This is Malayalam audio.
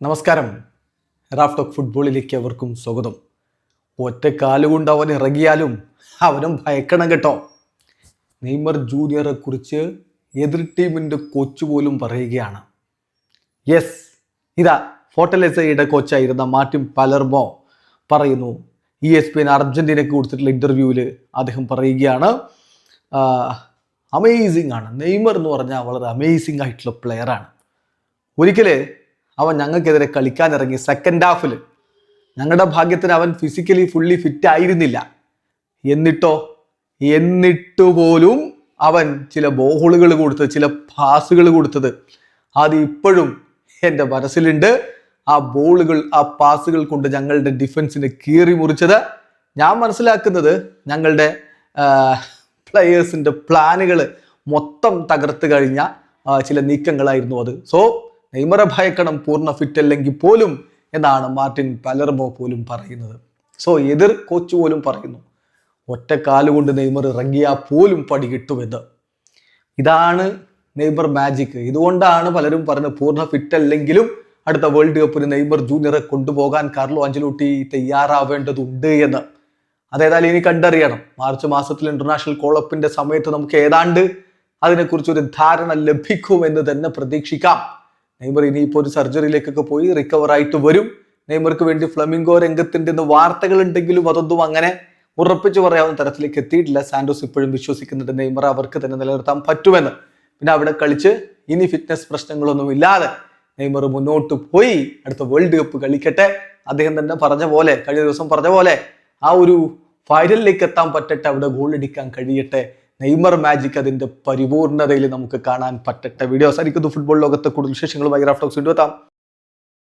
നമസ്കാരം. റാഫ് ടോക്ക് ഫുട്ബോളിലേക്ക് അവർക്കും സ്വാഗതം. ഒറ്റ കാലുകൊണ്ട് അവൻ ഇറങ്ങിയാലും അവനും ഭയക്കണം കേട്ടോ. നെയ്മർ ജൂനിയറെ കുറിച്ച് എതിർ ടീമിൻ്റെ കോച്ച് പോലും പറയുകയാണ്. യെസ്, ഇതാ ഫോർട്ടലെസയുടെ കോച്ചായിരുന്ന മാർട്ടിൻ പലർമോ പറയുന്നു. ESPN അർജന്റീനയ്ക്ക് കൊടുത്തിട്ടുള്ള ഇൻ്റർവ്യൂവിൽ അദ്ദേഹം പറയുകയാണ്, അമേസിംഗ് ആണ് നെയ്മർ എന്ന് പറഞ്ഞാൽ, വളരെ അമേസിംഗ് ആയിട്ടുള്ള പ്ലെയറാണ്. ഒരിക്കൽ അവൻ ഞങ്ങൾക്കെതിരെ കളിക്കാൻ ഇറങ്ങി സെക്കൻഡ് ഹാഫിൽ. ഞങ്ങളുടെ ഭാഗ്യത്തിന് അവൻ ഫിസിക്കലി ഫുള്ളി ഫിറ്റ് ആയിരുന്നില്ല. എന്നിട്ടുപോലും അവൻ ചില ബോളുകൾ കൊടുത്തത്, ചില പാസുകൾ കൊടുത്തത്, അത് ഇപ്പോഴും എൻ്റെ മനസ്സിലുണ്ട്. ആ ബോളുകൾ, ആ പാസുകൾ കൊണ്ട് ഞങ്ങളുടെ ഡിഫൻസിനെ കീറി മുറിച്ചത്. ഞാൻ മനസ്സിലാക്കുന്നത് ഞങ്ങളുടെ പ്ലെയേഴ്സിൻ്റെ പ്ലാനുകൾ മൊത്തം തകർത്ത് കഴിഞ്ഞ ചില നീക്കങ്ങളായിരുന്നു അത്. സോ നെയ്മറെ ഭയക്കണം പൂർണ്ണ ഫിറ്റ് അല്ലെങ്കിൽ പോലും എന്നാണ് മാർട്ടിൻ പലർമോ പോലും പറയുന്നത്. സോ എതിർ കോച്ച് പോലും പറയുന്നു, ഒറ്റ കാലുകൊണ്ട് നെയ്മർ ഇറങ്ങിയാൽ പോലും പടി കിട്ടുമെന്ന്. ഇതാണ് നെയ്മർ മാജിക്. ഇതുകൊണ്ടാണ് പലരും പറഞ്ഞത് പൂർണ്ണ ഫിറ്റ് അല്ലെങ്കിലും അടുത്ത വേൾഡ് കപ്പിന് നെയ്മർ ജൂനിയറെ കൊണ്ടുപോകാൻ കാർലോ അഞ്ചലോട്ടി തയ്യാറാവേണ്ടതുണ്ട് എന്ന്. അതേതായാലും ഇനി കണ്ടറിയണം. മാർച്ച് മാസത്തിൽ ഇന്റർനാഷണൽ കോളപ്പിന്റെ സമയത്ത് നമുക്ക് ഏതാണ്ട് അതിനെക്കുറിച്ചൊരു ധാരണ ലഭിക്കുമെന്ന് തന്നെ പ്രതീക്ഷിക്കാം. നെയ്മർ ഇനിയിപ്പോൾ ഒരു സർജറിയിലേക്കൊക്കെ പോയി റിക്കവർ ആയിട്ട് വരും. നെയ്മർക്ക് വേണ്ടി ഫ്ലമിംഗോ രംഗത്തുണ്ടെന്ന് വാർത്തകൾ ഉണ്ടെങ്കിലും അതൊന്നും അങ്ങനെ ഉറപ്പിച്ചു പറയാവുന്ന തരത്തിലേക്ക് എത്തിയിട്ടില്ല. സാന്റോസ് ഇപ്പോഴും വിശ്വസിക്കുന്നുണ്ട് നെയ്മർ അവർക്ക് തന്നെ നിലനിർത്താൻ പറ്റുമെന്ന്. പിന്നെ അവിടെ കളിച്ച് ഇനി ഫിറ്റ്നസ് പ്രശ്നങ്ങളൊന്നും ഇല്ലാതെ നെയ്മർ മുന്നോട്ട് പോയി അടുത്ത വേൾഡ് കപ്പ് കളിക്കട്ടെ. അദ്ദേഹം തന്നെ പറഞ്ഞ പോലെ, കഴിഞ്ഞ ദിവസം പറഞ്ഞ പോലെ, ആ ഒരു ഫൈനലിലേക്ക് എത്താൻ പറ്റട്ടെ, അവിടെ ഗോൾ അടിക്കാൻ കഴിയട്ടെ. നെയ്മർ മാജിക് അതിന്റെ പരിപൂർണതയിൽ നമുക്ക് കാണാൻ പറ്റട്ടെ. വീഡിയോ അവസാനിക്കുന്നു. ഫുട്ബോൾ ലോകത്തെ കൂടുതൽ വിശേഷങ്ങളുമായി റാഫ് ടോക്സ് വീണ്ടും എത്താം.